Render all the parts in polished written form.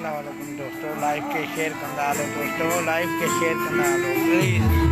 अस्सलाम वालेकुम दोस्तों, लाइव के शेयर कंदा लो दोस्तों, लाइव के शेयर कंदा लो प्लीज़।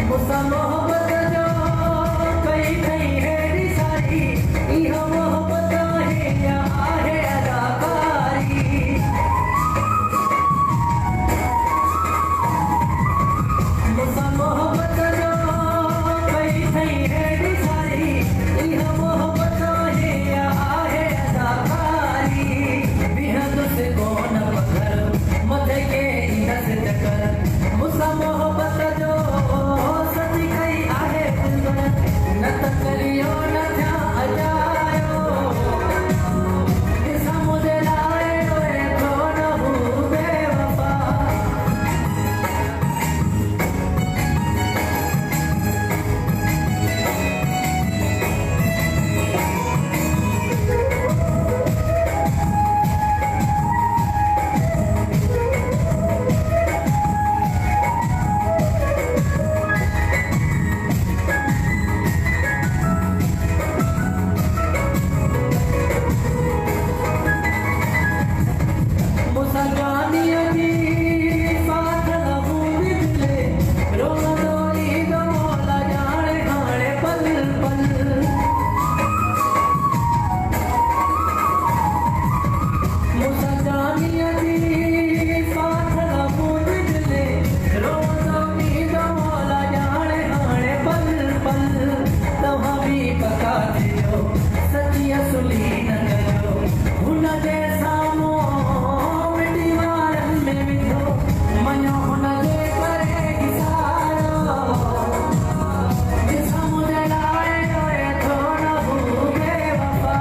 मुसा मोहब्बत जो कई कई है सारी इहा मोहब्बत है या आहे अदाकारी मुसा मोहब्बत जो कई कई है सारी इहा मोहब्बत है या आहे अदाकारी बेहद से कौन पत्थर मथे के इनस चक्कर मुसा मोहब्बत जो सती कई आहे न तकरियो न था अजायो इस मुझे लाए रोए तो न हूँ बेवफा मुसा जानिया जी साथ लगूं दिले रोना डोली दो मौला जाने हाणे पल पल मुसा जानिया जी साथ लगूं दिले रोना डोली दो मौला जाने हाणे पल पल तव्हां भी पका थियो सची असुली न कयो हुन जे साम्हूं मनो हुन जे करे इशारो जिस मुझे लाए रोए तो न हूँ बेवफा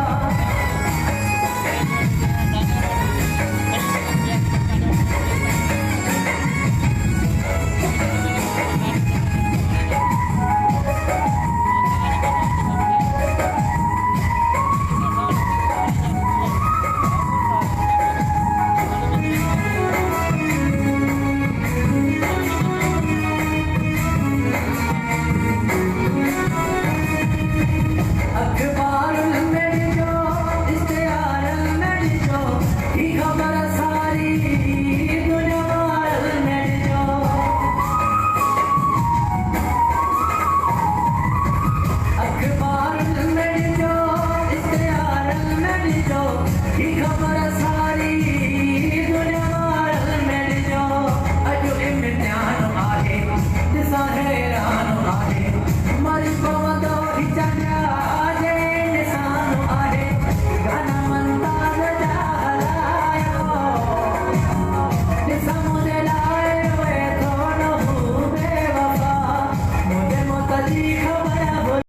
अखबार में जो इश्तिहार में जो ही खबर सारी दुनिया में जो अखबार में जो इश्तिहार में जो ही खबर सारी दुनिया में जो अजो इम्तिहान आहे दिसा हैरान आहे मरी पवंदो ही चंडिया मुझे लाए रोए तो न हूँ बेवफा मुझे मोतजी खबर